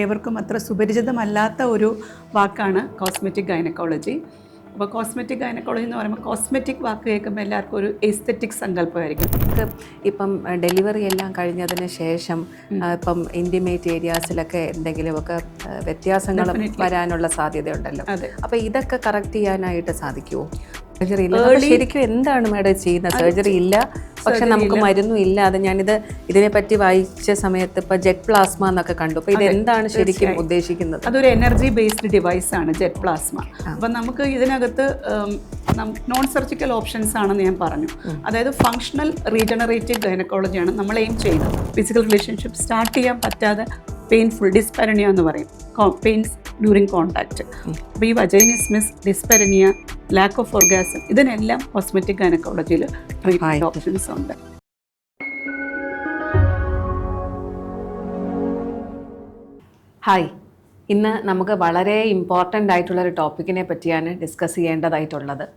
ഏവർക്കും അത്ര സുപരിചിതമല്ലാത്ത ഒരു വാക്കാണ് കോസ്മെറ്റിക് ഗൈനക്കോളജി. അപ്പോൾ കോസ്മെറ്റിക് ഗൈനക്കോളജി എന്ന് പറയുമ്പോൾ കോസ്മെറ്റിക് വാക്ക് കേൾക്കുമ്പോൾ എല്ലാവർക്കും ഒരു എസ്തെറ്റിക് സങ്കല്പമായിരിക്കും. ഇപ്പം ഡെലിവറി എല്ലാം കഴിഞ്ഞതിന് ശേഷം ഇപ്പം ഇൻറ്റിമേറ്റ് ഏരിയാസിലൊക്കെ എന്തെങ്കിലുമൊക്കെ വ്യത്യാസങ്ങൾ വരാനുള്ള സാധ്യതയുണ്ടല്ലോ. അപ്പോൾ ഇതൊക്കെ കറക്റ്റ് ചെയ്യാനായിട്ട് സാധിക്കുമോ? സർജറി ഇല്ല, ശരിക്കും എന്താണ് മാഡം ചെയ്യുന്നത്? സർജറി ഇല്ല, പക്ഷെ നമുക്ക് മരുന്നും ഇല്ല. അത് ഇതിനെപ്പറ്റി വായിച്ച സമയത്ത് ഇപ്പൊ ജെറ്റ് പ്ലാസ്മ എന്നൊക്കെ കണ്ടു. അപ്പൊ ഇത് എന്താണ് ശരിക്കും ഉദ്ദേശിക്കുന്നത്? അതൊരു എനർജി ബേസ്ഡ് ഡിവൈസ് ആണ് ജെറ്റ് പ്ലാസ്മ. അപ്പൊ നമുക്ക് ഇതിനകത്ത് നോൺ സർജിക്കൽ ഓപ്ഷൻസ് ആണെന്ന് ഞാൻ പറഞ്ഞു. അതായത് ഫങ്ഷണൽ റീജനറേറ്റീവ് ഗൈനക്കോളജിയാണ് നമ്മൾ എയിം ചെയ്യുന്നത്. ഫിസിക്കൽ റിലേഷൻഷിപ്പ് സ്റ്റാർട്ട് ചെയ്യാൻ പറ്റാതെ പെയിൻഫുൾ ഡിസ്പെരനിയ എന്ന് പറയും, പെയിൻസ് ഡ്യൂറിങ് കോണ്ടാക്ട്. അപ്പോൾ ഈ വജൈനിസ്മിസ്, ഡിസ്പെരനിയ, ലാക്ക് ഓഫ് ഓർഗാസം, ഇതിനെല്ലാം കോസ്മെറ്റിക് ഗൈനക്കോളജിയിൽ ട്രീറ്റ്മെൻറ്റ് ഓപ്ഷൻസ് ഉണ്ട്. ഹായ്, ഇന്ന് നമുക്ക് വളരെ ഇമ്പോർട്ടൻ്റ് ആയിട്ടുള്ളൊരു ടോപ്പിക്കിനെ പറ്റിയാണ് ഡിസ്കസ് ചെയ്യേണ്ടതായിട്ടുള്ളത്.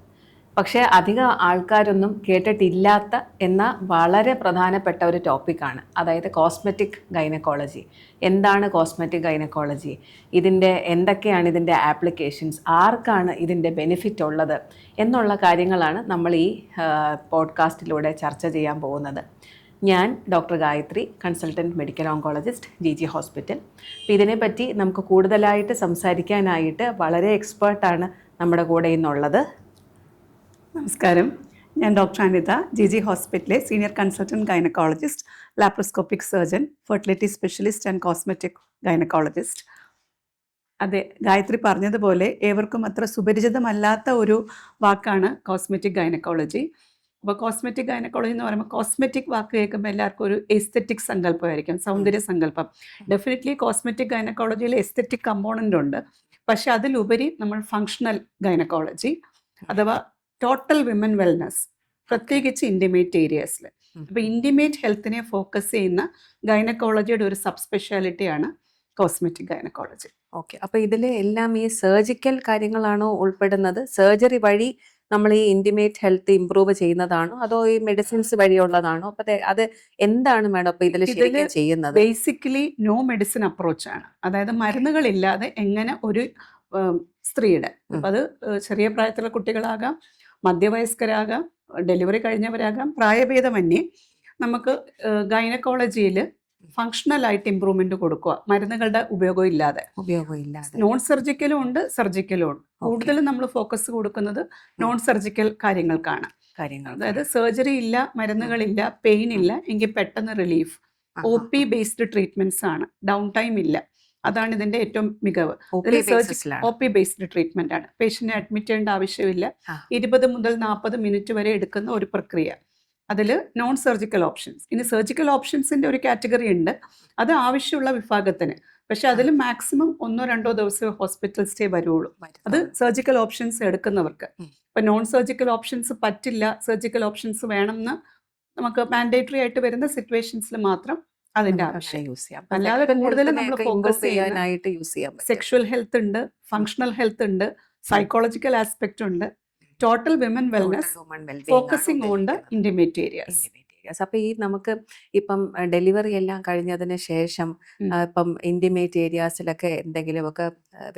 പക്ഷേ അധികം ആൾക്കാരൊന്നും കേട്ടിട്ടില്ലാത്ത എന്ന വളരെ പ്രധാനപ്പെട്ട ഒരു ടോപ്പിക്കാണ്, അതായത് കോസ്മെറ്റിക് ഗൈനക്കോളജി. എന്താണ് കോസ്മെറ്റിക് ഗൈനക്കോളജി? എന്തൊക്കെയാണ് ഇതിൻ്റെ ആപ്ലിക്കേഷൻസ്? ആർക്കാണ് ഇതിൻ്റെ ബെനിഫിറ്റ് ഉള്ളത് എന്നുള്ള കാര്യങ്ങളാണ് നമ്മൾ ഈ പോഡ്കാസ്റ്റിലൂടെ ചർച്ച ചെയ്യാൻ പോകുന്നത്. ഞാൻ doctor Gayatri, consultant medical oncologist, GG hospital. അപ്പോൾ ഇതിനെപ്പറ്റി നമുക്ക് കൂടുതലായിട്ട് സംസാരിക്കാനായിട്ട് വളരെ എക്സ്പേർട്ടാണ് നമ്മുടെ കൂടെ ഇന്നുള്ളത്. നമസ്കാരം, ഞാൻ ഡോക്ടർ അനിത, GG ഹോസ്പിറ്റലിലെ senior consultant gynaecologist, laparoscopic surgeon, fertility specialist and cosmetic gynaecologist. അതെ, ഗായത്രി പറഞ്ഞതുപോലെ ഏവർക്കും അത്ര സുപരിചിതമല്ലാത്ത ഒരു വാക്കാണ് കോസ്മെറ്റിക് ഗൈനക്കോളജി. അപ്പോൾ കോസ്മെറ്റിക് ഗൈനക്കോളജി എന്ന് പറയുമ്പോൾ കോസ്മെറ്റിക് വാക്ക് കേൾക്കുമ്പോൾ എല്ലാവർക്കും ഒരു എസ്തെറ്റിക് സങ്കല്പമായിരിക്കും, സൗന്ദര്യ സങ്കല്പം. ഡെഫിനറ്റ്ലി കോസ്മെറ്റിക് ഗൈനക്കോളജിയിൽ എസ്തെറ്റിക് കമ്പോണൻ്റ് ഉണ്ട്. പക്ഷെ അതിലുപരി നമ്മൾ ഫങ്ഷണൽ ഗൈനക്കോളജി അഥവാ ടോട്ടൽ വിമൻ വെൽനസ്, പ്രത്യേകിച്ച് ഇൻറ്റിമേറ്റ് ഏരിയാസിൽ. അപ്പോൾ ഇൻറ്റിമേറ്റ് ഹെൽത്തിനെ ഫോക്കസ് ചെയ്യുന്ന ഗൈനക്കോളജിയുടെ ഒരു സബ് സ്പെഷ്യാലിറ്റിയാണ് കോസ്മെറ്റിക് ഗൈനക്കോളജി. ഓക്കെ, അപ്പോൾ ഇതിൽ എല്ലാം ഈ സർജിക്കൽ കാര്യങ്ങളാണോ ഉൾപ്പെടുന്നത്? സർജറി വഴി നമ്മൾ ഈ ഇൻറ്റിമേറ്റ് ഹെൽത്ത് ഇംപ്രൂവ് ചെയ്യുന്നതാണോ, അതോ ഈ മെഡിസിൻസ് വഴിയുള്ളതാണോ? അപ്പോൾ അത് എന്താണ് മാഡം അപ്പോൾ ഇതിൽ ശരിക്കും ചെയ്യുന്നത്? ബേസിക്കലി നോ മെഡിസിൻ അപ്രോച്ചാണ്. അതായത് മരുന്നുകളില്ലാതെ എങ്ങനെ ഒരു സ്ത്രീയുടെ, അപ്പം അത് ചെറിയ പ്രായത്തിലുള്ള കുട്ടികളാകാം, മധ്യവയസ്കരാകാം, ഡെലിവറി കഴിഞ്ഞവരാകാം, പ്രായഭേദമന്യേ നമുക്ക് ഗൈനക്കോളജിയിൽ ഫങ്ഷണലായിട്ട് ഇമ്പ്രൂവ്മെന്റ് കൊടുക്കുക, മരുന്നുകളുടെ ഉപയോഗം ഇല്ലാതെ. നോൺ സർജിക്കലും ഉണ്ട്, സർജിക്കലും ഉണ്ട്. കൂടുതലും നമ്മൾ ഫോക്കസ് കൊടുക്കുന്നത് നോൺ സർജിക്കൽ കാര്യങ്ങൾക്കാണ്. അതായത് സർജറി ഇല്ല, മരുന്നുകളില്ല, പെയിൻ ഇല്ല എങ്കിൽ പെട്ടെന്ന് റിലീഫ്. OP ബേസ്ഡ് ട്രീറ്റ്മെന്റ്സ് ആണ്, ഡൗൺ ടൈം ഇല്ല. അതാണ് ഇതിന്റെ ഏറ്റവും മികവ്. OP ബേസ്ഡ് ട്രീറ്റ്മെന്റ് ആണ്. പേഷ്യന്റിനെ അഡ്മിറ്റ് ചെയ്യേണ്ട ആവശ്യമില്ല. 20 മുതൽ 40 മിനിറ്റ് വരെ എടുക്കുന്ന ഒരു പ്രക്രിയ. അതിൽ നോൺ സർജിക്കൽ ഓപ്ഷൻസ്. ഇനി സർജിക്കൽ ഓപ്ഷൻസിന്റെ ഒരു കാറ്റഗറി ഉണ്ട്, അത് ആവശ്യമുള്ള വിഭാഗത്തിന്. പക്ഷെ അതിൽ മാക്സിമം 1-2 ദിവസം ഹോസ്പിറ്റൽ സ്റ്റേ വരുള്ളൂ. അത് സർജിക്കൽ ഓപ്ഷൻസ് എടുക്കുന്നവർക്ക്. ഇപ്പം നോൺ സർജിക്കൽ ഓപ്ഷൻസ് പറ്റില്ല, സർജിക്കൽ ഓപ്ഷൻസ് വേണമെന്ന് നമുക്ക് മാൻഡേറ്ററി ആയിട്ട് വരുന്ന സിറ്റുവേഷൻസിൽ മാത്രം അതിന്റെ ആവശ്യം യൂസ് ചെയ്യാം. അല്ലാതെ കൂടുതലും നമ്മൾ ഫോക്കസ് ചെയ്യാനായിട്ട് യൂസ് ചെയ്യാം. സെക്ഷുവൽ ഹെൽത്ത് ഉണ്ട്, ഫങ്ഷണൽ ഹെൽത്ത് ഉണ്ട്, സൈക്കോളജിക്കൽ ആസ്പെക്ട് ഉണ്ട്, total women wellness, focusing on the intimate areas. അപ്പൊ നമുക്ക് ഇപ്പം ഡെലിവറി എല്ലാം കഴിഞ്ഞതിന് ശേഷം ഇപ്പം ഇൻറ്റിമേറ്റ് ഏരിയാസിലൊക്കെ എന്തെങ്കിലുമൊക്കെ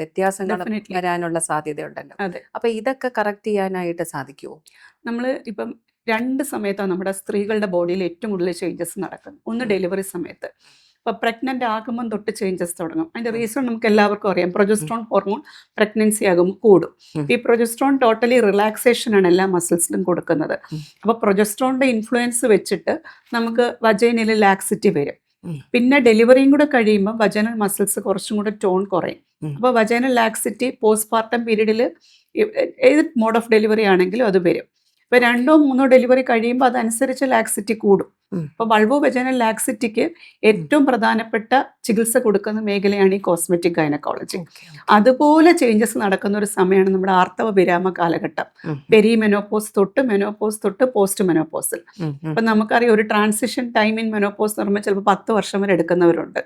വ്യത്യാസങ്ങൾ വരാനുള്ള സാധ്യതയുണ്ടല്ലോ. അപ്പൊ ഇതൊക്കെ കറക്റ്റ് ചെയ്യാനായിട്ട് സാധിക്കുമോ? നമ്മൾ ഇപ്പം 2 സമയത്താണ് നമ്മുടെ സ്ത്രീകളുടെ ബോഡിയിൽ ഏറ്റവും കൂടുതൽ ചേഞ്ചസ് നടക്കുന്നത്. ഒന്ന് ഡെലിവറി സമയത്ത്, ഇപ്പോൾ പ്രഗ്നൻ്റ് ആകുമ്പം തൊട്ട് ചേഞ്ചസ് തുടങ്ങും. അതിൻ്റെ റീസൺ നമുക്ക് എല്ലാവർക്കും അറിയാം. പ്രൊജസ്ട്രോൺ ഹോർമോൺ പ്രഗ്നൻസി ആകുമ്പോൾ കൂടും. ഈ പ്രൊജസ്ട്രോൺ ടോട്ടലി റിലാക്സേഷനാണ് എല്ലാ മസിൽസിലും കൊടുക്കുന്നത്. അപ്പോൾ പ്രൊജസ്ട്രോണിൻ്റെ ഇൻഫ്ലുവൻസ് വെച്ചിട്ട് നമുക്ക് വജൈനയിൽ ലാക്സിറ്റി വരും. പിന്നെ ഡെലിവറിയും കൂടെ കഴിയുമ്പോൾ വജൈനൽ മസിൽസ് കുറച്ചും കൂടെ ടോൺ കുറയും. അപ്പോൾ വജൈനൽ ലാക്സിറ്റി പോസ്റ്റ്പാർട്ടം പീരീഡിൽ ഏത് മോഡ് ഓഫ് ഡെലിവറി ആണെങ്കിലും അത് വരും. ഇപ്പോൾ 2-3 ഡെലിവറി കഴിയുമ്പോൾ അതനുസരിച്ച് ലാക്സിറ്റി കൂടും. അപ്പോൾ ബൾബോ വെജൈനൽ ലാക്സിറ്റിക്ക് ഏറ്റവും പ്രധാനപ്പെട്ട ചികിത്സ കൊടുക്കുന്ന മേഖലയാണ് ഈ കോസ്മെറ്റിക് ഗൈനക്കോളജി. അതുപോലെ ചേഞ്ചസ് നടക്കുന്ന ഒരു സമയമാണ് നമ്മുടെ ആർത്തവ വിരാമ കാലഘട്ടം. പെരിമെനോപോസ് തൊട്ട് മെനോപോസ് തൊട്ട് പോസ്റ്റ് മെനോപോസിൽ. അപ്പം നമുക്കറിയാം ഒരു ട്രാൻസിഷൻ ടൈം ഇൻ മെനോപോസ് എന്ന് പറയുമ്പോൾ ചിലപ്പോൾ 10 വർഷം വരെ എടുക്കുന്നവരുണ്ട്.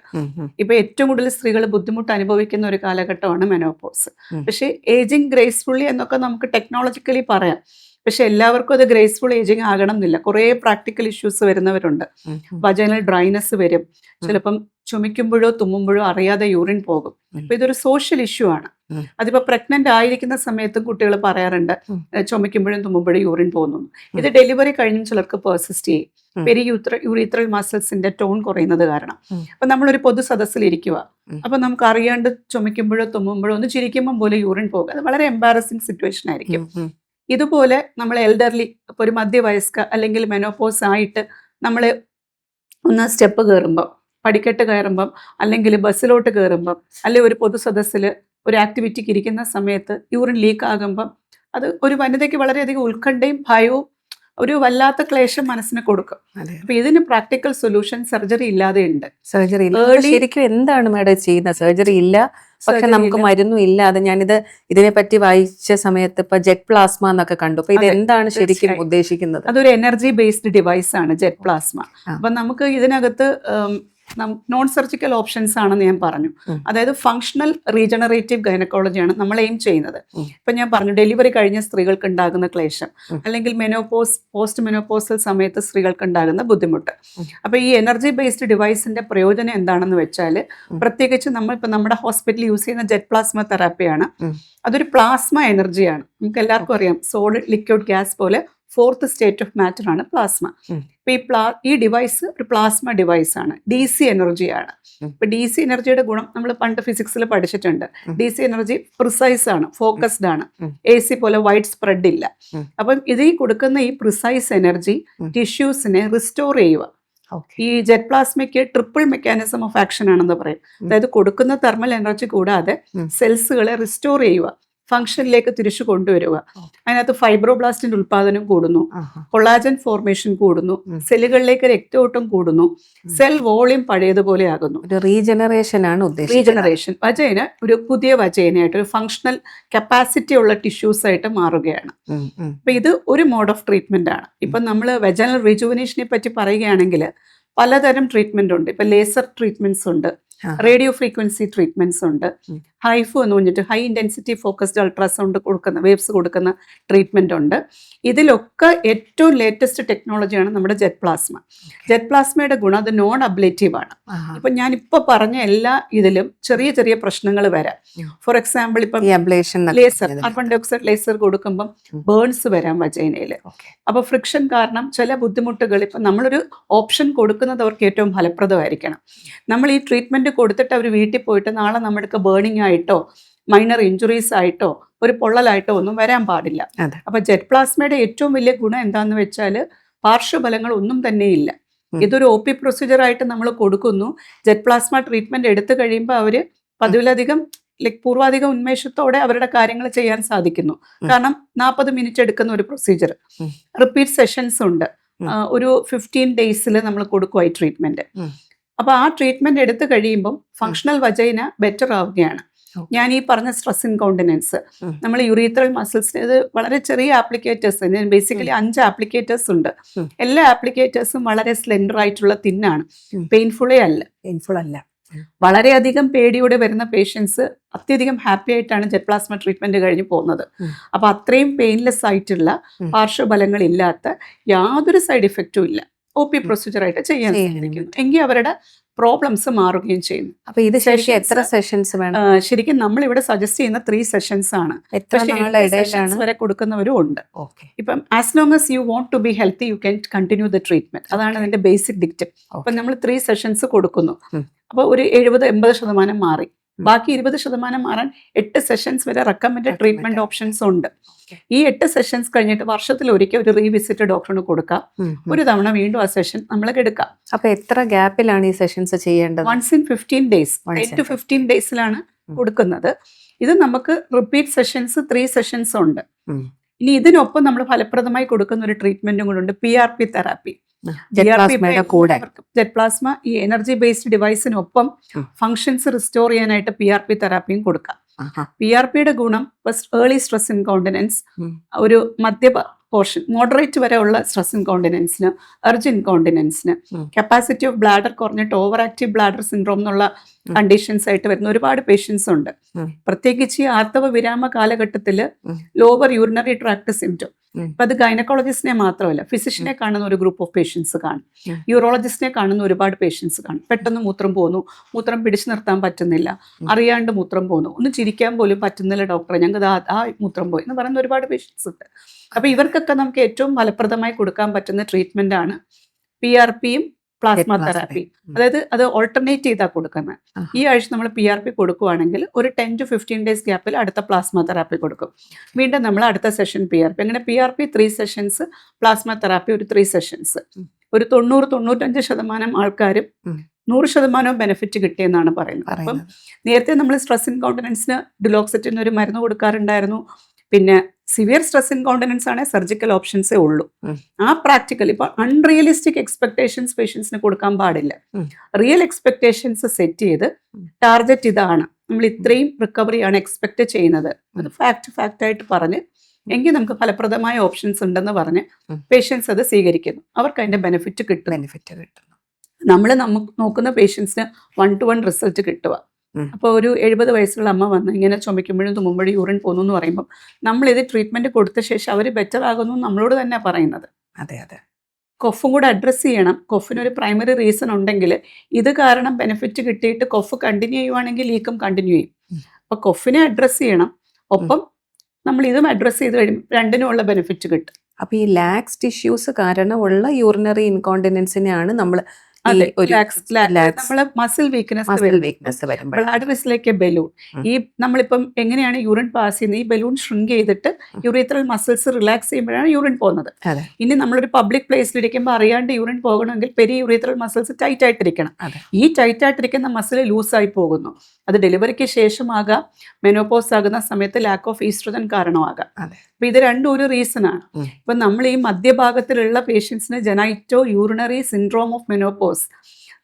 ഇപ്പൊ ഏറ്റവും കൂടുതൽ സ്ത്രീകൾ ബുദ്ധിമുട്ട് അനുഭവിക്കുന്ന ഒരു കാലഘട്ടമാണ് മെനോപോസ്. പക്ഷേ ഏജിങ് ഗ്രേസ്ഫുള്ളി എന്നൊക്കെ നമുക്ക് ടെക്നോളജിക്കലി പറയാം. പക്ഷെ എല്ലാവർക്കും അത് ഗ്രേസ്ഫുൾ ഏജിങ് ആകണം എന്നില്ല. കുറേ പ്രാക്ടിക്കൽ ഇഷ്യൂസ് വരുന്നവരുണ്ട്. വജൈനൽ ഡ്രൈനെസ് വരും, ചിലപ്പം ചുമയ്ക്കുമ്പോഴോ തുമ്മുമ്പോഴോ അറിയാതെ യൂറിൻ പോകും. അപ്പൊ ഇതൊരു സോഷ്യൽ ഇഷ്യൂ ആണ്. അതിപ്പോ പ്രഗ്നന്റ് ആയിരിക്കുന്ന സമയത്തും കുട്ടികൾ പറയാറുണ്ട് ചുമയ്ക്കുമ്പോഴും തുമ്മുമ്പോഴും യൂറിൻ പോകുന്നു. ഇത് ഡെലിവറി കഴിഞ്ഞും ചിലർക്ക് പെർസിസ്റ്റ് ചെയ്യും. യൂറീത്രൽ മസിൽസിന്റെ ടോൺ കുറയുന്നത് കാരണം. അപ്പൊ നമ്മളൊരു പൊതു സദസ്സിൽ ഇരിക്കുക, അപ്പൊ നമുക്ക് അറിയാണ്ട് ചുമയ്ക്കുമ്പോഴോ തുമ്മുമ്പോഴോ ഒന്ന് ചിരിക്കുമ്പോൾ പോലും യൂറിൻ പോകുക. അത് വളരെ എംബാരസിങ് സിറ്റുവേഷൻ ആയിരിക്കും. ഇതുപോലെ നമ്മൾ എൽഡർലി, ഇപ്പോൾ ഒരു മധ്യവയസ്ക അല്ലെങ്കിൽ മെനോപോസ് ആയിട്ട് നമ്മൾ ഒന്ന് സ്റ്റെപ്പ് കയറുമ്പം, പടിക്കെട്ട് കയറുമ്പം, അല്ലെങ്കിൽ ബസ്സിലോട്ട് കയറുമ്പം, അല്ലെങ്കിൽ ഒരു പൊതു സദസ്സിൽ ഒരു ആക്ടിവിറ്റിക്ക് ഇരിക്കുന്ന സമയത്ത് യൂറിൻ ലീക്ക് ആകുമ്പം അത് ഒരു വനിതയ്ക്ക് വളരെയധികം ഉത്കണ്ഠയും ഭയവും ഒരു വല്ലാത്ത ക്ലേശം മനസ്സിന് കൊടുക്കും. അപ്പൊ ഇതിന് പ്രാക്ടിക്കൽ സൊല്യൂഷൻ സർജറി ഇല്ലാതെ ഉണ്ട്. സർജറി ശരിക്കും എന്താണ് മാഡം ചെയ്യുന്നത്? സർജറി ഇല്ല, പക്ഷെ നമുക്ക് മരുന്നും ഇല്ലാതെ. ഇതിനെപ്പറ്റി വായിച്ച സമയത്ത് ഇപ്പൊ ജെറ്റ് പ്ലാസ്മ എന്നൊക്കെ കണ്ടു. അപ്പൊ ഇത് എന്താണ് ശരിക്കും ഉദ്ദേശിക്കുന്നത്? അതൊരു എനർജി ബേസ്ഡ് ഡിവൈസ് ആണ് ജെറ്റ് പ്ലാസ്മ. അപ്പൊ നമുക്ക് ഇതിനകത്ത് നോൺ സർജിക്കൽ ഓപ്ഷൻസ് ആണെന്ന് ഞാൻ പറഞ്ഞു. അതായത് ഫങ്ഷണൽ റീജനറേറ്റീവ് ഗൈനക്കോളജിയാണ് നമ്മൾ എയിം ചെയ്യുന്നത്. ഇപ്പൊ ഞാൻ പറഞ്ഞു ഡെലിവറി കഴിഞ്ഞ സ്ത്രീകൾക്ക് ഉണ്ടാകുന്ന ക്ലേശം, അല്ലെങ്കിൽ പോസ്റ്റ് മെനോപോസൽ സമയത്ത് സ്ത്രീകൾക്ക് ഉണ്ടാകുന്ന ബുദ്ധിമുട്ട്. അപ്പൊ ഈ എനർജി ബേസ്ഡ് ഡിവൈസിന്റെ പ്രയോജനം എന്താണെന്ന് വെച്ചാൽ, പ്രത്യേകിച്ച് നമ്മൾ ഇപ്പൊ നമ്മുടെ ഹോസ്പിറ്റലിൽ യൂസ് ചെയ്യുന്ന ജെറ്റ് പ്ലാസ്മ തെറാപ്പിയാണ്. അതൊരു പ്ലാസ്മ എനർജിയാണ്. നമുക്ക് എല്ലാവർക്കും അറിയാം, സോളിഡ് ലിക്വിഡ് ഗ്യാസ് പോലെ 4th സ്റ്റേറ്റ് ഓഫ് മാറ്റർ ആണ് പ്ലാസ്മ. ഇപ്പൊ ഈ ഡിവൈസ് ഒരു പ്ലാസ്മ ഡിവൈസ് ആണ്, DC എനർജിയാണ്. ഇപ്പൊ DC എനർജിയുടെ ഗുണം നമ്മൾ പണ്ട് ഫിസിക്സിൽ പഠിച്ചിട്ടുണ്ട്. DC എനർജി പ്രിസൈസ് ആണ്, ഫോക്കസ്ഡ് ആണ്, AC പോലെ വൈഡ് സ്പ്രെഡ് ഇല്ല. അപ്പം ഇതിൽ കൊടുക്കുന്ന ഈ പ്രിസൈസ് എനർജി ടിഷ്യൂസിനെ റിസ്റ്റോർ ചെയ്യുക. ഈ ജെറ്റ് പ്ലാസ്മയ്ക്ക് ട്രിപ്പിൾ മെക്കാനിസം ഓഫ് ആക്ഷൻ ആണെന്ന് പറയും. അതായത് കൊടുക്കുന്ന തെർമൽ എനർജി കൂടാതെ സെൽസുകളെ റിസ്റ്റോർ ചെയ്യുക, ഫംഗ്ഷനിലേക്ക് തിരിച്ചു കൊണ്ടുവരിക. അതിനകത്ത് ഫൈബ്രോബ്ലാസ്റ്റിന്റെ ഉൽപാദനം കൂടുന്നു, കൊളാജൻ ഫോർമേഷൻ കൂടുന്നു, സെല്ലുകളിലേക്ക് രക്തയോട്ടം കൂടുന്നു, സെൽ വോളിയം പഴയതുപോലെ ആകുന്നു. റീജനറേഷൻ ആണ് ഉദ്ദേശിച്ചത്. റീജനറേഷൻ വജൈന ഒരു പുതിയ വജൈനയായിട്ട്, ഒരു ഫങ്ഷണൽ കപ്പാസിറ്റി ഉള്ള ടിഷ്യൂസ് ആയിട്ട് മാറുകയാണ്. അപ്പൊ ഇത് ഒരു മോഡ് ഓഫ് ട്രീറ്റ്മെന്റ് ആണ്. ഇപ്പൊ നമ്മൾ വെജനൽ റിജുവനേഷനെ പറ്റി പറയുകയാണെങ്കിൽ പലതരം ട്രീറ്റ്മെന്റ് ഉണ്ട്. ഇപ്പൊ ലേസർ ട്രീറ്റ്മെന്റ്സ് ഉണ്ട്, റേഡിയോ ഫ്രീക്വൻസി ട്രീറ്റ്മെന്റ്സ് ഉണ്ട്, ഹൈഫു എന്ന് പറഞ്ഞിട്ട് ഹൈ ഇന്റൻസിറ്റി ഫോക്കസ്ഡ് അൾട്രാസൗണ്ട് കൊടുക്കുന്ന വേവ്സ് കൊടുക്കുന്ന ട്രീറ്റ്മെന്റ് ഉണ്ട്. ഇതിലൊക്കെ ഏറ്റവും ലേറ്റസ്റ്റ് ടെക്നോളജിയാണ് നമ്മുടെ ജെറ്റ് പ്ലാസ്മ. ജെറ്റ് പ്ലാസ്മയുടെ ഗുണം അത് നോൺ അബ്ലേറ്റീവ് ആണ്. ഇപ്പൊ ഞാൻ ഇപ്പൊ പറഞ്ഞ എല്ലാ ഇതിലും ചെറിയ ചെറിയ പ്രശ്നങ്ങൾ വരാം. ഫോർ എക്സാമ്പിൾ ഇപ്പം ലേസർ, കാർബൺ ഡയോക്സൈഡ് ലേസർ കൊടുക്കുമ്പം ബേൺസ് വരാം വജൈനയിൽ. അപ്പൊ ഫ്രിക്ഷൻ കാരണം ചില ബുദ്ധിമുട്ടുകൾ, ഇപ്പൊ നമ്മളൊരു ഓപ്ഷൻ കൊടുക്കുന്നത് അവർക്ക് ഏറ്റവും ഫലപ്രദമായിരിക്കണം. നമ്മൾ ഈ ട്രീറ്റ്മെന്റ് കൊടുത്തിട്ട് അവർ വീട്ടിൽ പോയിട്ട് നാളെ നമ്മുടെ ബേണിംഗ് ആയിട്ടോ മൈനർ ഇഞ്ചുറീസ് ആയിട്ടോ ഒരു പൊള്ളലായിട്ടോ ഒന്നും വരാൻ പാടില്ല. അപ്പൊ ജെറ്റ് പ്ലാസ്മയുടെ ഏറ്റവും വലിയ ഗുണം എന്താന്ന് വെച്ചാൽ പാർശ്വഫലങ്ങൾ ഒന്നും തന്നെയില്ല. ഇതൊരു OP പ്രൊസീജിയർ ആയിട്ട് നമ്മൾ കൊടുക്കുന്നു. ജെറ്റ് പ്ലാസ്മ ട്രീറ്റ്മെന്റ് എടുത്തു കഴിയുമ്പോൾ അവര് പതിവിലധികം പൂർവാധികം ഉന്മേഷത്തോടെ അവരുടെ കാര്യങ്ങൾ ചെയ്യാൻ സാധിക്കുന്നു. കാരണം 40 മിനിറ്റ് എടുക്കുന്ന ഒരു പ്രൊസീജിയർ, റിപ്പീറ്റ് സെഷൻസ് ഉണ്ട്. ഒരു 15 ഡേയ്സിൽ നമ്മൾ കൊടുക്കുക ഈ ട്രീറ്റ്മെന്റ്. അപ്പൊ ആ ട്രീറ്റ്മെന്റ് എടുത്തു കഴിയുമ്പം ഫങ്ഷണൽ വജൈന ബെറ്റർ ആവുകയാണ്. ഞാൻ ഈ പറഞ്ഞ സ്ട്രെസ് ഇൻകോണ്ടിനൻസ്, നമ്മൾ യൂറീത്രൽ മസിൽസിന് ഇത് വളരെ ചെറിയ ആപ്ലിക്കേറ്റേഴ്സ്, ബേസിക്കലി 5 ആപ്ലിക്കേറ്റേഴ്സ് ഉണ്ട്. എല്ലാ ആപ്ലിക്കേറ്റേഴ്സും വളരെ സ്ലെൻഡർ ആയിട്ടുള്ള തിന്നാണ്, പെയിൻഫുൾ അല്ല. വളരെയധികം പേടിയോടെ വരുന്ന പേഷ്യൻസ് അത്യധികം ഹാപ്പി ആയിട്ടാണ് ജെറ്റ് പ്ലാസ്മ ട്രീറ്റ്മെന്റ് കഴിഞ്ഞ് പോകുന്നത്. അപ്പൊ അത്രയും പെയിൻലെസ് ആയിട്ടുള്ള പാർശ്വഫലങ്ങൾ ഇല്ലാത്ത യാതൊരു സൈഡ് ഇഫക്റ്റും ഇല്ല, OP പ്രൊസീജിയർ ആയിട്ട് ചെയ്യാൻ സാധിക്കുന്നു. എങ്കിൽ അവരുടെ പ്രോബ്ലംസ് മാറുകയും ചെയ്യുന്നു. അപ്പൊ ഇത് ശരിക്കും എത്ര സെഷൻസ് വേണം? ശരിക്കും നമ്മൾ ഇവിടെ സജസ്റ്റ് ചെയ്യുന്ന 3 സെഷൻസ് ആണ്. വരെ കൊടുക്കുന്നവരും ഉണ്ട്. ഇപ്പം as long as you want to be healthy you can continue the treatment. അതാണ് അതിന്റെ ബേസിക് ഡിക്റ്റം. അപ്പൊ നമ്മൾ 3 സെഷൻസ് കൊടുക്കുന്നു. അപ്പൊ ഒരു 70-80% മാറി. ബാക്കി 20% മാറാൻ 8 സെഷൻസ് വരെ റെക്കമെൻഡഡ് ട്രീറ്റ്മെന്റ് ഓപ്ഷൻസ് ഉണ്ട്. ഈ 8 സെഷൻസ് കഴിഞ്ഞിട്ട് വർഷത്തിൽ ഒരിക്കൽ ഒരു റീവിസിറ്റ് ഡോക്ടറിന് കൊടുക്കാം. ഒരു തവണ വീണ്ടും ആ സെഷൻ നമ്മൾ എടുക്കാം. അപ്പൊ എത്ര ഗ്യാപ്പിലാണ് ഈ സെഷൻസ് ചെയ്യേണ്ടത്? once in 15 days, 8 to 15 ഡേയ്സിലാണ് കൊടുക്കുന്നത്. ഇത് നമുക്ക് റിപ്പീറ്റ് സെഷൻസ് 3 സെഷൻസ് ഉണ്ട്. ഇനി ഇതിനൊപ്പം നമ്മൾ ഫലപ്രദമായി കൊടുക്കുന്ന ഒരു ട്രീറ്റ്മെന്റും കൂടെ ഉണ്ട്, PRP തെറാപ്പി. ജെറ്റ് പ്ലാസ്മ ഈ എനർജി ബേസ്ഡ് ഡിവൈസിനൊപ്പം ഫങ്ഷൻസ് റിസ്റ്റോർ ചെയ്യാനായിട്ട് PRP തെറാപ്പിയും കൊടുക്കാം. PRPയുടെ ഗുണം ഏർലി സ്ട്രെസ് ഇൻകോണ്ടിനൻസ്, ഒരു മധ്യ പോർഷൻ മോഡറേറ്റ് വരെ ഉള്ള സ്ട്രെസ് ഇൻകോണ്ടിനൻസിന്, എർജ് ഇൻകോണ്ടിനൻസിന്, കപ്പാസിറ്റി ഓഫ് ബ്ലാഡർ കുറഞ്ഞിട്ട് ഓവർ ആക്റ്റീവ് ബ്ലാഡർ സിൻഡ്രോം എന്നുള്ള കണ്ടീഷൻസ് ആയിട്ട് വരുന്ന ഒരുപാട് പേഷ്യൻസ് ഉണ്ട്. പ്രത്യേകിച്ച് ഈ ആർത്തവ വിരാമ കാലഘട്ടത്തിൽ ലോവർ യൂറിനറി ട്രാക്ട് സിംറ്റം, അപ്പം അത് ഗൈനക്കോളജിസ്റ്റിനെ മാത്രമല്ല, ഫിസിഷ്യനെ കാണുന്ന ഒരു ഗ്രൂപ്പ് ഓഫ് പേഷ്യൻസ് കാണും, യൂറോളജിസ്റ്റിനെ കാണുന്ന ഒരുപാട് പേഷ്യൻസ് കാണും. പെട്ടെന്ന് മൂത്രം പോകുന്നു, മൂത്രം പിടിച്ചു നിർത്താൻ പറ്റുന്നില്ല, അറിയാണ്ട് മൂത്രം പോകുന്നു, ഒന്ന് ചിരിക്കാൻ പോലും പറ്റുന്നില്ല ഡോക്ടറെ, ഞങ്ങൾക്ക് ആ മൂത്രം പോയി എന്ന് പറയുന്ന ഒരുപാട് പേഷ്യൻസ് ഉണ്ട്. അപ്പോൾ ഇവർക്കൊക്കെ നമുക്ക് ഏറ്റവും ഫലപ്രദമായി കൊടുക്കാൻ പറ്റുന്ന ട്രീറ്റ്മെൻ്റ് ആണ് PRPയും പ്ലാസ്മ തെറാപ്പി. അതായത് അത് ഓൾട്ടർനേറ്റ് ചെയ്താൽ കൊടുക്കുന്നത്. ഈ ആഴ്ച നമ്മൾ PRP കൊടുക്കുകയാണെങ്കിൽ ഒരു 10 to 15 days ഗ്യാപ്പിൽ അടുത്ത പ്ലാസ്മ തെറാപ്പി കൊടുക്കും. വീണ്ടും നമ്മൾ അടുത്ത സെഷൻ PRP. അങ്ങനെ PRP 3 സെഷൻസ്, പ്ലാസ്മ തെറാപ്പി ഒരു 3 സെഷൻസ്. ഒരു 90-95% ആൾക്കാരും 100% ബെനിഫിറ്റ് കിട്ടിയെന്നാണ് പറയുന്നത്. അപ്പം നേരത്തെ നമ്മൾ സ്ട്രെസ് ഇൻകോണ്ടിനൻസിന് ഡുലോക്സിറ്റിന് ഒരു മരുന്ന് കൊടുക്കാറുണ്ടായിരുന്നു. പിന്നെ സിവിയർ സ്ട്രെസ് ഇൻകോണ്ടിനൻസ് ആണെങ്കിൽ സർജിക്കൽ ഓപ്ഷൻസേ ഉള്ളൂ. ആ പ്രാക്ടിക്കൽ ഇപ്പോൾ അൺറിയലിസ്റ്റിക് എക്സ്പെക്ടേഷൻസ് പേഷ്യൻസിന് കൊടുക്കാൻ പാടില്ല. റിയൽ എക്സ്പെക്ടേഷൻസ് സെറ്റ് ചെയ്ത് ടാർഗറ്റ് ഇതാണ്, നമ്മൾ ഇത്രയും റിക്കവറിയാണ് എക്സ്പെക്ട് ചെയ്യുന്നത്, അത് ഫാക്റ്റായിട്ട് പറഞ്ഞ് എങ്കിൽ നമുക്ക് ഫലപ്രദമായ ഓപ്ഷൻസ് ഉണ്ടെന്ന് പറഞ്ഞ് പേഷ്യൻസ് അത് സ്വീകരിക്കുന്നു. അവർക്ക് അതിൻ്റെ ബെനിഫിറ്റ് കിട്ടുന്നു. നമ്മൾ നോക്കുന്ന പേഷ്യൻസിന് 1-to-1 റിസൾട്ട് കിട്ടുക. അപ്പോൾ ഒരു 70 വയസ്സുള്ള അമ്മ വന്ന് ഇങ്ങനെ ചുമയ്ക്കുമ്പോഴും തുമ്മുമ്പോഴും യൂറിൻ പോകുന്നു എന്ന് പറയുമ്പോൾ നമ്മളിത് ട്രീറ്റ്മെൻറ്റ് കൊടുത്ത ശേഷം അവർ ബെറ്റർ ആകുന്നു നമ്മളോട് തന്നെ പറയുന്നത്. കൊഫും കൂടെ അഡ്രസ്സ് ചെയ്യണം. കൊഫിനൊരു പ്രൈമറി റീസൺ ഉണ്ടെങ്കിൽ ഇത് കാരണം ബെനിഫിറ്റ് കിട്ടിയിട്ട് കൊഫ് കണ്ടിന്യൂ ചെയ്യുവാണെങ്കിൽ ലീക്കും കണ്ടിന്യൂ ചെയ്യും. അപ്പോൾ കൊഫിനെ അഡ്രസ്സ് ചെയ്യണം, ഒപ്പം നമ്മൾ ഇതും അഡ്രസ്സ് ചെയ്ത് കഴിയുമ്പോൾ രണ്ടിനുമുള്ള ബെനിഫിറ്റ് കിട്ടും. അപ്പോൾ ഈ ലാക്സ് ടിഷ്യൂസ് കാരണമുള്ള യൂറിനറി ഇൻകോണ്ടിനൻസിനെയാണ് നമ്മൾ നമ്മള് മസിൽ വീക്ക്നെസ് ബ്ലാഡറിലേക്ക് ബലൂൺ, ഈ നമ്മളിപ്പം എങ്ങനെയാണ് യൂറിൻ പാസ് ചെയ്യുന്നത്, ഈ ബലൂൺ ഷ്രിങ്ക് ചെയ്തിട്ട് യൂറിത്രൽ മസിൽസ് റിലാക്സ് ചെയ്യുമ്പോഴാണ് യൂറിൻ പോകുന്നത്. ഇനി നമ്മളൊരു പബ്ലിക് പ്ലേസിൽ ഇരിക്കുമ്പോൾ അറിയാണ്ട് യൂറിൻ പോകണമെങ്കിൽ പെരി യൂറിത്രൽ മസിൽസ് ടൈറ്റ് ആയിട്ടിരിക്കണം. ഈ ടൈറ്റ് ആയിട്ടിരിക്കുന്ന മസിൽ ലൂസായി പോകുന്നു. അത് ഡെലിവറിക്ക് ശേഷമാകാം, മെനോപോസ് ആകുന്ന സമയത്ത് ലാക്ക് ഓഫ് ഈസ്ട്രോജൻ കാരണമാകാം. അപ്പൊ ഇത് രണ്ടും ഒരു റീസൺ ആണ്. ഇപ്പൊ നമ്മൾ ഈ മധ്യഭാഗത്തിലുള്ള പേഷ്യൻസിന് ജനൈറ്റോ യൂറിനറി സിൻഡ്രോം ഓഫ് മെനോപോസ്,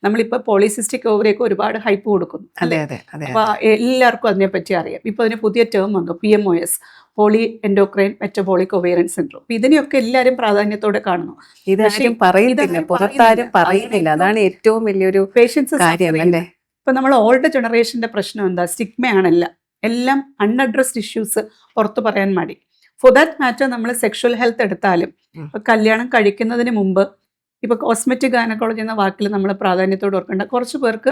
നമ്മളിപ്പോൾ പോളിസിസ്റ്റിക് ഓവറിയൊക്കെ ഒരുപാട് ഹൈപ്പ് കൊടുക്കുന്നു അല്ലേ? അപ്പൊ എല്ലാവർക്കും അതിനെപ്പറ്റി അറിയാം. ഇപ്പൊ അതിന് പുതിയ ടേം വന്നു, PMOS, poly endocrine metabolic ovarian syndrome. ഇതിനെയൊക്കെ എല്ലാവരും പ്രാധാന്യത്തോടെ കാണുന്നു. ഇതാരും പറയുന്നില്ല, പുറത്താരും പറയുന്നില്ല. അതാണ് ഏറ്റവും വലിയൊരു പേഷ്യൻസ് കാര്യം അല്ലേ? ഇപ്പൊ നമ്മൾ ഓൾഡ് ജനറേഷന്റെ പ്രശ്നം എന്താ? സ്റ്റിഗ്മയാണല്ല, എല്ലാം അൺഅഡ്രസ്ഡ് ഇഷ്യൂസ് പുറത്തു പറയാൻ മടി. ഫോർ ദാറ്റ് മാറ്റർ നമ്മൾ സെക്ഷൽ ഹെൽത്ത് എടുത്താലും ഇപ്പൊ കല്യാണം കഴിക്കുന്നതിന് മുമ്പ് ഇപ്പൊ കോസ്മെറ്റിക് ഗൈനക്കോളജി എന്ന വാക്കിൽ നമ്മൾ പ്രാധാന്യത്തോട് ഓർക്കേണ്ട, കുറച്ച് പേർക്ക്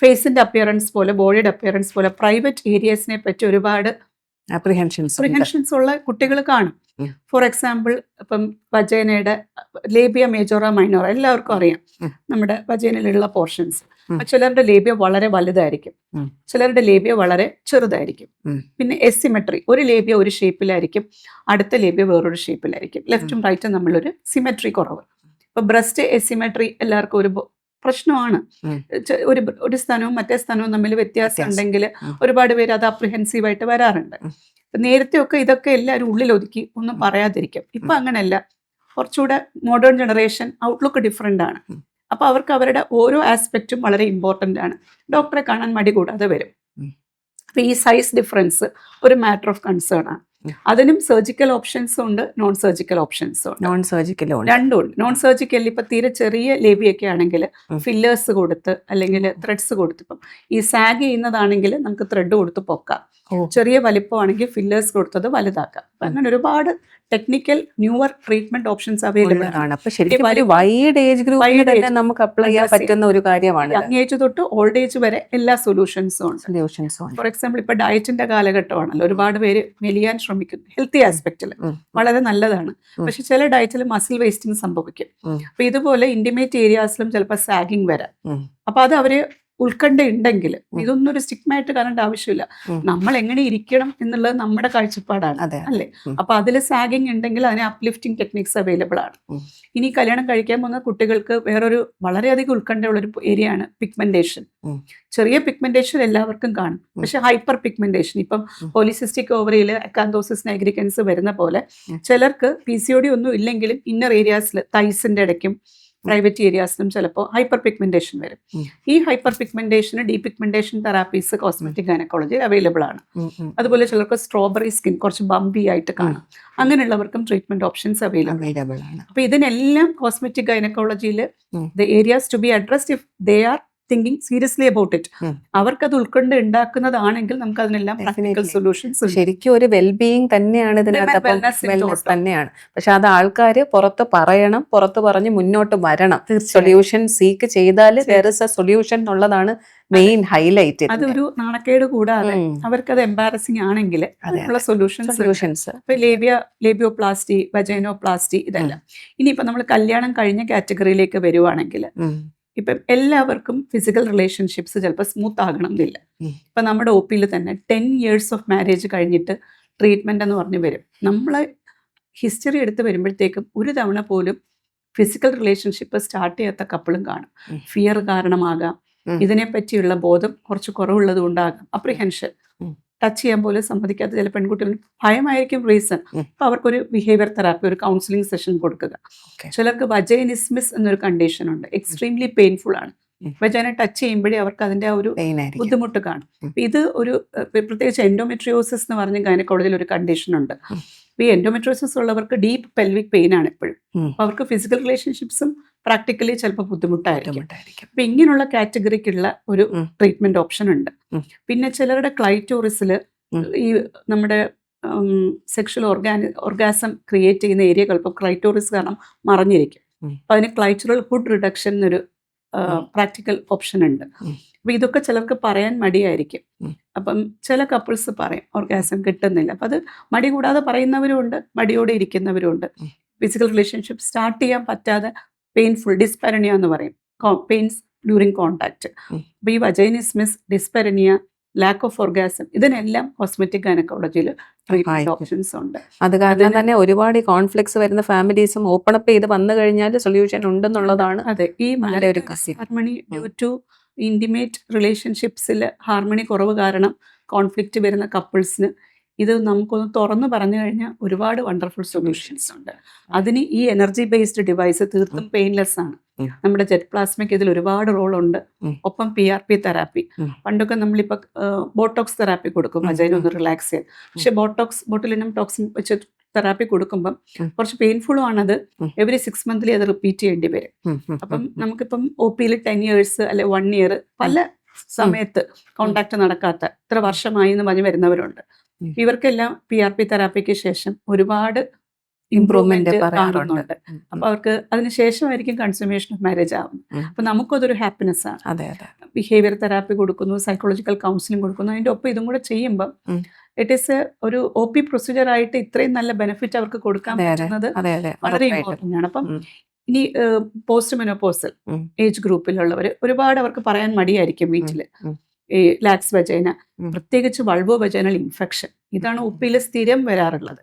ഫേസിന്റെ അപ്പിയറൻസ് പോലെ, ബോഡിയുടെ അപ്പിയറൻസ് പോലെ പ്രൈവറ്റ് ഏരിയസിനെ പറ്റി ഒരുപാട് അപ്രിഹെൻഷൻസ് ഉള്ള കുട്ടികൾ കാണും. ഫോർ എക്സാമ്പിൾ ഇപ്പം വജൈനയുടെ ലേബിയ മേജോറ മൈനോറ എല്ലാവർക്കും അറിയാം, നമ്മുടെ വജൈനയിലുള്ള പോർഷൻസ്. ചിലരുടെ ലേബിയ വളരെ വലുതായിരിക്കും, ചിലരുടെ ലേബിയ വളരെ ചെറുതായിരിക്കും. പിന്നെ എസിമെട്രി, ഒരു ലേബിയ ഒരു ഷേപ്പിലായിരിക്കും, അടുത്ത ലേബിയ വേറൊരു ഷേപ്പിലായിരിക്കും. ലെഫ്റ്റും റൈറ്റും നമ്മളൊരു സിമെട്രി കുറവ്. ഇപ്പൊ ബ്രസ്റ്റ് എസിമെട്രി എല്ലാവർക്കും ഒരു പ്രശ്നമാണ്. ഒരു സ്ഥാനവും മറ്റേ സ്ഥാനവും തമ്മിൽ വ്യത്യാസം ഉണ്ടെങ്കിൽ ഒരുപാട് പേര് അത് അപ്രിഹെൻസീവായിട്ട് വരാറുണ്ട്. നേരത്തെയൊക്കെ ഇതൊക്കെ എല്ലാവരും ഉള്ളിലൊതുക്കി ഒന്നും പറയാതിരിക്കും. ഇപ്പൊ അങ്ങനെയല്ല, കുറച്ചുകൂടെ മോഡേൺ ജനറേഷൻ ഔട്ട്ലുക്ക് ഡിഫറെൻ്റ് ആണ്. അപ്പോൾ അവർക്ക് അവരുടെ ഓരോ ആസ്പെക്റ്റും വളരെ ഇമ്പോർട്ടൻ്റ് ആണ്. ഡോക്ടറെ കാണാൻ മടി കൂടാതെ വരും. അപ്പോൾ ഈ സൈസ് ഡിഫറൻസ് ഒരു മാറ്റർ ഓഫ് കൺസേൺ ആണ്. അതിനും സർജിക്കൽ ഓപ്ഷൻസും ഉണ്ട്, നോൺ സർജിക്കൽ ഓപ്ഷൻസും ഉണ്ട്. രണ്ടും ഉണ്ട്. നോൺ സർജിക്കൽ ഇപ്പം തീരെ ചെറിയ ലേബിയൊക്കെ ആണെങ്കിൽ ഫില്ലേഴ്സ് കൊടുത്ത് അല്ലെങ്കിൽ ത്രെഡ്സ് കൊടുത്ത്, ഇപ്പം ഈ സാഗ് ചെയ്യുന്നതാണെങ്കിൽ നമുക്ക് ത്രെഡ് കൊടുത്ത് പൊക്കാം. ചെറിയ വലിപ്പമാണെങ്കിൽ ഫില്ലേഴ്സ് കൊടുത്തത് വലുതാക്കാം. അപ്പം അങ്ങനെ ഒരുപാട് technical newer treatment options available ആണ്. അപ്പൊ ശരിക്കും ഒരു വൈഡ് ഏജ് ഗ്രൂപ്പിൽ നമുക്ക് അപ്ലൈ ചെയ്യാൻ പറ്റുന്ന ഒരു കാര്യമാണ്. യങ് ഏജ് തൊട്ട് ഓൾഡ് ഏജ് വരെ എല്ലാ സൊല്യൂഷൻസും ഉണ്ട്. ഫോർ എക്സാമ്പിൾ ഇപ്പൊ ഡയറ്റിന്റെ കാലഘട്ടമാണല്ലോ, ഒരുപാട് പേര് മെലിയാൻ ശ്രമിക്കുന്നു. ഹെൽത്തി ആസ്പെക്റ്റിൽ വളരെ നല്ലതാണ്. പക്ഷെ ചില ഡയറ്റിൽ മസിൽ വേസ്റ്റിംഗ് സംഭവിക്കും. അപ്പൊ ഇതുപോലെ ഇന്റിമേറ്റ് ഏരിയാസിലും ചിലപ്പോൾ സാഗിങ് വരാം. അപ്പൊ അത് അവര് ഉത്കണ്ഠ ഉണ്ടെങ്കിൽ ഇതൊന്നും ഒരു സ്റ്റിഗ്മയായിട്ട് കാണേണ്ട ആവശ്യമില്ല. നമ്മൾ എങ്ങനെ ഇരിക്കണം എന്നുള്ളത് നമ്മുടെ കാഴ്ചപ്പാടാണ് അല്ലേ? അപ്പൊ അതിൽ സാഗിങ് ഉണ്ടെങ്കിൽ അതിന് അപ്ലിഫ്റ്റിംഗ് ടെക്നിക്സ് അവൈലബിൾ ആണ്. ഇനി കല്യാണം കഴിക്കാൻ പോകുന്ന കുട്ടികൾക്ക് വേറൊരു വളരെയധികം ഉത്കണ്ഠയുള്ളൊരു ഏരിയ ആണ് പിഗ്മെന്റേഷൻ. ചെറിയ പിഗ്മെന്റേഷൻ എല്ലാവർക്കും കാണും, പക്ഷെ ഹൈപ്പർ പിഗ്മെന്റേഷൻ, ഇപ്പം പോളിസിസ്റ്റിക് ഓവറിയിൽ അക്കാന്തോസിസ് നൈഗ്രിക്കൻസ് വരുന്ന പോലെ ചിലർക്ക് PCOD ഒന്നും ഇല്ലെങ്കിലും ഇന്നർ ഏരിയാസിൽ തൈസിന്റെ ഇടയ്ക്കും പ്രൈവറ്റ് ഏരിയാസിലും ചിലപ്പോൾ ഹൈപ്പർ പിഗ്മെന്റേഷൻ വരും. ഈ ഹൈപ്പർ പിഗ്മെന്റേഷന് ഡീപിഗ്മെന്റേഷൻ തെറാപ്പീസ് കോസ്മെറ്റിക് ഗൈനക്കോളജിയിൽ അവൈലബിൾ ആണ്. അതുപോലെ ചിലർക്ക് സ്ട്രോബെറി സ്കിൻ കുറച്ച് ബംബി ആയിട്ട് കാണും, അങ്ങനെയുള്ളവർക്കും ട്രീറ്റ്മെന്റ് ഓപ്ഷൻസ് അവൈലബിൾ ആണ്. അപ്പൊ ഇതിനെല്ലാം കോസ്മെറ്റിക് ഗൈനക്കോളജിയിൽ the areas to be addressed if they are thinking seriously about it. ഉം. അവർക്കത് ഉൾക്കൊണ്ട് ഉണ്ടാക്കുന്നതാണെങ്കിൽ നമുക്ക് അതിനെല്ലാം പ്രാക്ടിക്കൽ Definitely. സൊല്യൂഷൻസ് ഉണ്ട്. ശരിക്കും ഒരു വെൽബീയിങ് തന്നെയാണ് ഇതിനകത്ത്. അപ്പം wellness in വെൽനസ് total. തന്നെയാണ്. പക്ഷെ അത് ആൾക്കാർ പുറത്ത് പറയണം, പുറത്ത് പറഞ്ഞ് മുന്നോട്ട് വരണം. തീർച്ചയായും സൊല്യൂഷൻ സീക്ക് ചെയ്താൽ there is a solution എന്നുള്ളതാണ് മെയിൻ ഹൈലൈറ്റ്. അതൊരു നാണക്കേട് കൂടാതെ അവർക്കത് എംബാരസിങ് ആണെങ്കിൽ അതിനുള്ള സൊല്യൂഷൻസ് സൊല്യൂഷൻസ് ഇപ്പൊ ലേബിയോപ്ലാസ്റ്റി, വജൈനോപ്ലാസ്റ്റി ഇതെല്ലാം. ഇനിയിപ്പോ നമ്മൾ കല്യാണം കഴിഞ്ഞ കാറ്റഗറിയിലേക്ക് വരുവാണെങ്കിൽ ഇപ്പം എല്ലാവർക്കും ഫിസിക്കൽ റിലേഷൻഷിപ്സ് ചിലപ്പോൾ സ്മൂത്ത് ആകണം എന്നില്ല. ഇപ്പൊ നമ്മുടെ ഒ പിയിൽ തന്നെ 10 years ഓഫ് മാരേജ് കഴിഞ്ഞിട്ട് ട്രീറ്റ്മെന്റ് എന്ന് പറഞ്ഞ് വരും. നമ്മളെ ഹിസ്റ്ററി എടുത്ത് വരുമ്പോഴത്തേക്കും ഒരു തവണ പോലും ഫിസിക്കൽ റിലേഷൻഷിപ്പ് സ്റ്റാർട്ട് ചെയ്യാത്ത കപ്പിളും കാണും. ഫിയർ കാരണമാകാം, ഇതിനെപ്പറ്റിയുള്ള ബോധം കുറച്ച് കുറവുള്ളത് കൊണ്ടാകാം, അപ്രിഹെൻഷൻ, ടച്ച് ചെയ്യാൻ പോലും സമ്മതിക്കാത്ത ചില പെൺകുട്ടികൾ ഭയമായിരിക്കും റീസൺ. അപ്പൊ അവർക്കൊരു ബിഹേവിയർ തെറാപ്പി, ഒരു കൗൺസിലിംഗ് സെഷൻ കൊടുക്കുക. ചിലർക്ക് വജൈനിസ്മിസ് എന്നൊരു കണ്ടീഷൻ ഉണ്ട്, എക്സ്ട്രീംലി പെയിൻഫുൾ ആണ്. വജൈന ടച്ച് ചെയ്യുമ്പോഴേ അവർക്ക് അതിന്റെ ആ ഒരു ബുദ്ധിമുട്ട് കാണും. ഇത് ഒരു പ്രത്യേകിച്ച് എൻഡോമെട്രിയോസിസ് എന്ന് പറഞ്ഞ ഗൈനക്കോളജിയിൽ ഒരു കണ്ടീഷൻ ഉണ്ട്. ഈ എൻഡോമെട്രിയോസിസ് ഉള്ളവർക്ക് ഡീപ്പ് പെൽവിക് പെയിൻ ആണ് എപ്പോഴും. അപ്പൊ അവർക്ക് ഫിസിക്കൽ റിലേഷൻഷിപ്സും പ്രാക്ടിക്കലി ചിലപ്പോൾ ബുദ്ധിമുട്ടായിരിക്കും. അപ്പൊ ഇങ്ങനെയുള്ള കാറ്റഗറിക്കുള്ള ഒരു ട്രീറ്റ്മെന്റ് ഓപ്ഷൻ ഉണ്ട്. പിന്നെ ചിലരുടെ ക്ലൈറ്റോറിസിൽ ഈ നമ്മുടെ സെക്ഷൽ ഓർഗാസം ക്രിയേറ്റ് ചെയ്യുന്ന ഏരിയകൾ ഇപ്പോൾ ക്ലൈറ്റോറിസ് കാരണം മറഞ്ഞിരിക്കും. അപ്പൊ അതിന് ക്ലൈറ്ററൽ ഹുഡ് റിഡക്ഷൻ എന്നൊരു പ്രാക്ടിക്കൽ ഓപ്ഷൻ ഉണ്ട്. അപ്പൊ ഇതൊക്കെ ചിലർക്ക് പറയാൻ മടിയായിരിക്കും. അപ്പം ചില കപ്പിൾസ് പറയും ഓർഗാസം കിട്ടുന്നില്ല. അപ്പൊ അത് മടി കൂടാതെ പറയുന്നവരും ഉണ്ട്, മടിയോടെ ഇരിക്കുന്നവരും ഉണ്ട്. ഫിസിക്കൽ റിലേഷൻഷിപ്പ് സ്റ്റാർട്ട് ചെയ്യാൻ പറ്റാതെ പെയിൻഫുൾ ഡിസ്പാരനിയ എന്ന് പറയും, പെയിൻസ് ഡ്യൂറിങ് കോണ്ടാക്ട്. അപ്പൊ ഈ വജൈനിസ്മിസ്, ഡിസ്പാരനിയ, ലാക്ക് ഓഫ് ഓർഗാസം, ഇതിനെല്ലാം കോസ്മെറ്റിക് ഗൈനക്കോളജിയിൽ ട്രീറ്റ്മെന്റ് ഓപ്ഷൻസ് ഉണ്ട്. അത് കാരണം തന്നെ ഒരുപാട് കോൺഫ്ലിക്ട്സ് വരുന്ന ഫാമിലീസും ഓപ്പൺ അപ്പ് ചെയ്ത് വന്നു കഴിഞ്ഞാൽ സൊല്യൂഷൻ ഉണ്ടെന്നുള്ളതാണ്. അതെ, ഈ നല്ലൊരു ഹാർമണി ഡ്യൂ ടു ഇന്റിമേറ്റ് റിലേഷൻഷിപ്സിൽ ഹാർമണി കുറവ് കാരണം കോൺഫ്ലിക്റ്റ് വരുന്ന കപ്പിൾസിന് ഇത് നമുക്കൊന്ന് തുറന്നു പറഞ്ഞു കഴിഞ്ഞാൽ ഒരുപാട് വണ്ടർഫുൾ സൊല്യൂഷൻസ് ഉണ്ട്. അതിന് ഈ എനർജി ബേസ്ഡ് ഡിവൈസ് തീർത്തും പെയിൻലെസ് ആണ്. നമ്മുടെ ജെറ്റ് പ്ലാസ്മയ്ക്ക് ഇതിൽ ഒരുപാട് റോളുണ്ട്. ഒപ്പം PRP തെറാപ്പി. പണ്ടൊക്കെ നമ്മളിപ്പോൾ ബോട്ടോക്സ് തെറാപ്പി കൊടുക്കും വജൈന ഒന്ന് റിലാക്സ് ചെയ്യാൻ. പക്ഷെ ബോട്ടുലിനം ടോക്സിൻ വെച്ച് തെറാപ്പി കൊടുക്കുമ്പം കുറച്ച് പെയിൻഫുള്ളും ആണത്. എവറി 6 months അത് റിപ്പീറ്റ് ചെയ്യേണ്ടി വരും. അപ്പം നമുക്കിപ്പം OPയിൽ 10 years അല്ലെ 1 year പല സമയത്ത് കോണ്ടാക്ട് നടക്കാത്ത ഇത്ര വർഷമായി എന്ന് പറഞ്ഞ് വരുന്നവരുണ്ട്. ഇവർക്കെല്ലാം PRP തെറാപ്പിക്ക് ശേഷം ഒരുപാട് ഇംപ്രൂവ്മെന്റ് കാണുന്നുണ്ട്. അപ്പൊ അവർക്ക് അതിനുശേഷമായിരിക്കും കൺസ്യൂമേഷൻ ഓഫ് മാരേജ് ആവുന്നത്. അപ്പൊ നമുക്കതൊരു ഹാപ്പിനെസ് ആണ്. ബിഹേവിയർ തെറാപ്പി കൊടുക്കുന്നു, സൈക്കോളജിക്കൽ കൗൺസിലിംഗ് കൊടുക്കുന്നു, അതിന്റെ ഒപ്പം ഇതും കൂടെ ചെയ്യുമ്പോൾ ഇറ്റ് ഈസ് ഒരു OP പ്രൊസീജിയർ ആയിട്ട് ഇത്രയും നല്ല ബെനിഫിറ്റ് അവർക്ക് കൊടുക്കാൻ പറ്റുന്നത് വളരെ ഇമ്പോർട്ടൻ്റ് ആണ്. അപ്പം ഇനി പോസ്റ്റ് മെനോപോസൽ ഏജ് ഗ്രൂപ്പിലുള്ളവർ ഒരുപാട് അവർക്ക് പറയാൻ മടിയായിരിക്കും വീട്ടില്. ഈ ലാക്സ് വജൈന, പ്രത്യേകിച്ച് വൾവോ വജൈനൽ ഇൻഫെക്ഷൻ, ഇതാണ് ഒപ്പിയിൽ സ്ഥിരം വരാറുള്ളത്.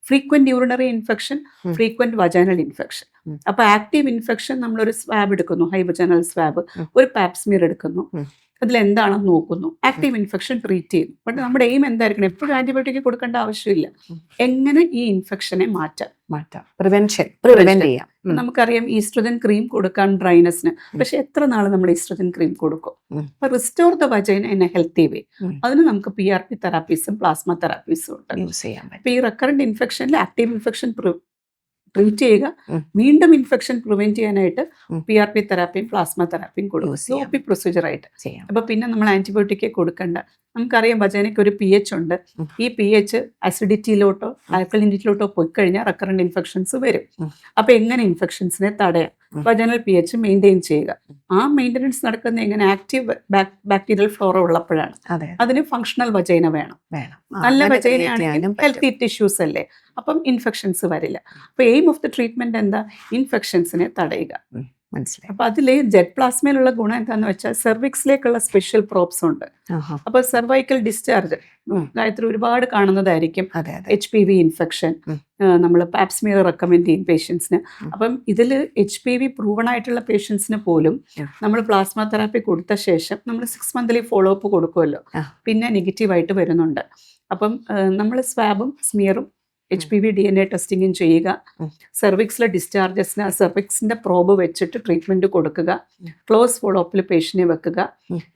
Frequent urinary infection, frequent vaginal infection. അപ്പൊ ആക്റ്റീവ് ഇൻഫെക്ഷൻ നമ്മളൊരു സ്വാബ് എടുക്കുന്നു, ഹൈ വജൈനൽ സ്വാബ്, ഒരു പാപ്സ്മിയർ എടുക്കുന്നു, അതിലെന്താണെന്ന് നോക്കുന്നു, ആക്റ്റീവ് ഇൻഫെക്ഷൻ ട്രീറ്റ് ചെയ്യുന്നു. ബട്ട് നമ്മുടെ എയിം എന്തായിരിക്കണം? എപ്പോഴും ആന്റിബയോട്ടിക് കൊടുക്കേണ്ട ആവശ്യമില്ല. എങ്ങനെ ഈ ഇൻഫെക്ഷനെ മാറ്റാം, പ്രിവെൻഷൻ ചെയ്യാം. നമുക്കറിയാം ഈസ്ട്രജൻ ക്രീം കൊടുക്കാൻ ഡ്രൈനസിന്, പക്ഷെ എത്ര നാൾ നമ്മൾ ഈസ്ട്രജൻ ക്രീം കൊടുക്കും? അപ്പൊ restore the vagina in a healthy way, അതിന് നമുക്ക് PRP തെറാപ്പീസും പ്ലാസ്മ തെറാപ്പീസും ഉണ്ട്. അപ്പൊ ഈ റെക്കറന്റ് ഇൻഫെക്ഷനിൽ ആക്റ്റീവ് ഇൻഫെക്ഷൻ ട്രീറ്റ് ചെയ്യുക, വീണ്ടും ഇൻഫെക്ഷൻ പ്രിവെന്റ് ചെയ്യാനായിട്ട് PRP തെറാപ്പിയും പ്ലാസ്മ തെറാപ്പിയും കൊടുക്കും, OP പ്രൊസീജിയർ ആയിട്ട്. അപ്പൊ പിന്നെ നമ്മൾ ആന്റിബയോട്ടിക് കൊടുക്കണ്ട. നമുക്കറിയാം വജൈനയ്ക്ക് ഒരു pH ഉണ്ട്. ഈ pH അസിഡിറ്റിയിലോട്ടോ ആൽക്കലിനിറ്റിയിലോട്ടോ പോയി കഴിഞ്ഞാൽ റെക്കറന്റ് ഇൻഫെക്ഷൻസ് വരും. അപ്പൊ എങ്ങനെ ഇൻഫെക്ഷൻസിനെ തടയാം? വജൈനൽ pH മെയിൻറ്റെയിൻ ചെയ്യുക. ആ മെയിൻ്റെനൻസ് നടക്കുന്ന എങ്ങനെ? ആക്റ്റീവ് ബാക്ടീരിയൽ ഫ്ലോറ ഉള്ളപ്പോഴാണ്. അതിന് ഫങ്ഷണൽ വജൈന വേണം. നല്ല വജൈനയാണെങ്കിൽ ഹെൽത്തി ടിഷ്യൂസ് അല്ലേ, അപ്പം ഇൻഫെക്ഷൻസ് വരില്ല. അപ്പൊ എയിം ഓഫ് ദ ട്രീറ്റ്മെന്റ് എന്താ? ഇൻഫെക്ഷൻസിനെ തടയുക. മനസ്സിലായി. അപ്പൊ അതിലെ ജെറ്റ് പ്ലാസ്മയിലുള്ള ഗുണം എന്താന്ന് വെച്ചാൽ സെർവിക്സിലേക്കുള്ള സ്പെഷ്യൽ പ്രോബ്സ് ഉണ്ട്. അപ്പൊ സെർവൈക്കൽ ഡിസ്ചാർജ് ഗായത്രി ഒരുപാട് കാണുന്നതായിരിക്കും. HPV ഇൻഫെക്ഷൻ നമ്മൾ പാപ്സ്മിയർ റെക്കമെൻഡ് ചെയ്യും പേഷ്യൻസിന്. അപ്പം ഇതിൽ HPV പ്രൂവൺ ആയിട്ടുള്ള പേഷ്യൻസിന് പോലും നമ്മൾ പ്ലാസ്മ തെറാപ്പി കൊടുത്ത ശേഷം നമ്മൾ 6 monthly ഫോളോ അപ്പ് കൊടുക്കുമല്ലോ, പിന്നെ നെഗറ്റീവായിട്ട് വരുന്നുണ്ട്. അപ്പം നമ്മൾ സ്വാബും സ്മിയറും HPV DNA ടെസ്റ്റിങ്ങും ചെയ്യുക. സെർവിക്സിലെ ഡിസ്ചാർജസിന് സെർവിക്സിന്റെ പ്രോബ് വെച്ചിട്ട് ട്രീറ്റ്മെന്റ് കൊടുക്കുക. ക്ലോസ് ഫോളോ അപ്പിൽ പേഷ്യനെ വെക്കുക.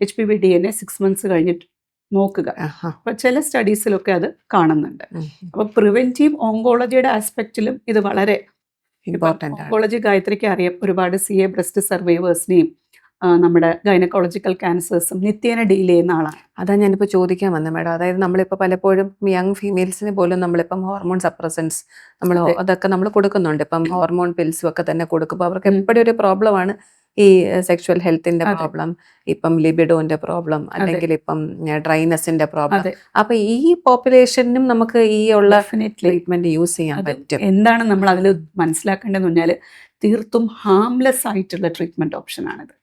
HPV DNA 6 months കഴിഞ്ഞിട്ട് നോക്കുക. അപ്പൊ ചില സ്റ്റഡീസിലൊക്കെ അത് കാണുന്നുണ്ട്. അപ്പൊ പ്രിവെന്റീവ് ഓങ്കോളജിയുടെ ആസ്പെക്റ്റിലും ഇത് വളരെ ഇമ്പോർട്ടൻ്റ്. ഓങ്കോളജി ഗായത്രിക്ക് അറിയാം, ഒരുപാട് CA ബ്രസ്റ്റ് സർവൈവേഴ്സിനെയും നമ്മുടെ ഗൈനക്കോളജിക്കൽ ക്യാൻസേഴ്സും നിത്യേന ഡീൽ ചെയ്യുന്ന ആളാണ്. അതാ ഞാനിപ്പോൾ ചോദിക്കാൻ വന്നത് മാഡം. അതായത് നമ്മളിപ്പോൾ പലപ്പോഴും യങ് ഫീമെയിൽസിന് പോലും നമ്മളിപ്പം ഹോർമോൺ സപ്രസൻസ് അതൊക്കെ നമ്മൾ കൊടുക്കുന്നുണ്ട്. ഇപ്പം ഹോർമോൺ പിൽസും ഒക്കെ തന്നെ കൊടുക്കുമ്പോൾ അവർക്ക് എപ്പോഴും ഒരു പ്രോബ്ലമാണ് ഈ സെക്ഷുവൽ ഹെൽത്തിന്റെ പ്രോബ്ലം, ഇപ്പം ലിബിഡോന്റെ പ്രോബ്ലം, അല്ലെങ്കിൽ ഇപ്പം ഡ്രൈനസിന്റെ പ്രോബ്ലം. അപ്പൊ ഈ പോപ്പുലേഷനും നമുക്ക് ഈ ഉള്ള ട്രീറ്റ്മെന്റ് യൂസ് ചെയ്യാൻ പറ്റും. എന്താണ് നമ്മൾ അതിൽ മനസ്സിലാക്കേണ്ടതെന്ന് പറഞ്ഞാൽ തീർത്തും ഹാംലെസ് ആയിട്ടുള്ള ട്രീറ്റ്മെന്റ് ഓപ്ഷനാണിത്.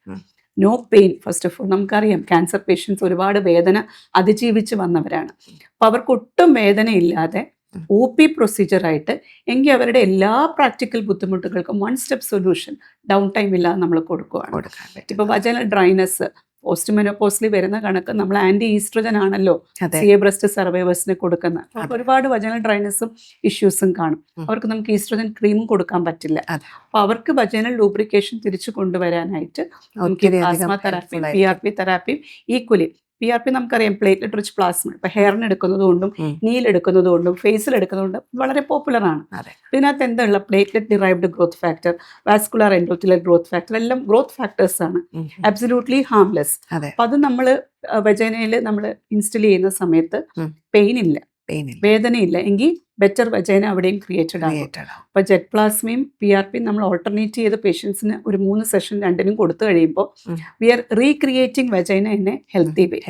No pain. First of all നമുക്കറിയാം ക്യാൻസർ പേഷ്യൻസ് ഒരുപാട് വേദന അതിജീവിച്ച് വന്നവരാണ്. അപ്പോൾ അവർക്ക് ഒട്ടും വേദനയില്ലാതെ OP പ്രൊസീജിയറായിട്ട് എങ്കിൽ അവരുടെ എല്ലാ പ്രാക്ടിക്കൽ ബുദ്ധിമുട്ടുകൾക്കും 1 സ്റ്റെപ്പ് സൊല്യൂഷൻ ഡൗൺ ടൈം ഇല്ലാതെ നമ്മൾ കൊടുക്കുകയാണ്. ഇപ്പോൾ വജനൽ ഡ്രൈനസ് പോസ്റ്റ് വരുന്ന കണക്ക് നമ്മൾ ആന്റി ഈസ്ട്രജൻ ആണല്ലോ CA ബ്രസ്റ്റ് സർവൈവേഴ്സിന് കൊടുക്കുന്നത്. അപ്പോൾ ഒരുപാട് വജനൽ ഡ്രൈനസും ഇഷ്യൂസും കാണും. അവർക്ക് നമുക്ക് ഈസ്ട്രജൻ ക്രീമും കൊടുക്കാൻ പറ്റില്ല. അപ്പോൾ അവർക്ക് വജനൽ ലൂബ്രിക്കേഷൻ തിരിച്ചു കൊണ്ടുവരാനായിട്ട് നമുക്ക് പ്ലാസ്മ തെറാപ്പി, PRP തെറാപ്പിയും ഈക്വലി. PRP നമുക്കറിയാം പ്ലേറ്റ്ലെറ്റ് റിച്ച് പ്ലാസ്മ. ഇപ്പൊ ഹെയറിന് എടുക്കുന്നതുകൊണ്ടും നീൽ എടുക്കുന്നതുകൊണ്ടും ഫേസിൽ എടുക്കുന്നതുകൊണ്ടും വളരെ പോപ്പുലർ ആണ്. ഇതിനകത്ത് എന്തുള്ള platelet derived growth factor, vascular endothelial growth factor എല്ലാം ഗ്രോത്ത് ഫാക്ടേഴ്സ് ആണ്. Absolutely harmless. അപ്പൊ അത് നമ്മൾ വജൈനയിൽ നമ്മൾ ഇൻസ്റ്റിൽ ചെയ്യുന്ന സമയത്ത് പെയിൻ ഇല്ല, വേദനയില്ല, എങ്കിൽ ബെറ്റർ വജൈന അവിടെയും ക്രിയേറ്റഡ് ആകും. അപ്പൊ ജെറ്റ് പ്ലാസ്മയും PRPയും നമ്മൾ ഓൾട്ടർനേറ്റ് ചെയ്ത് പേഷ്യൻസിന് ഒരു 3 സെഷൻ രണ്ടിനും കൊടുത്തു കഴിയുമ്പോൾ we are recreating vagina in a healthy way.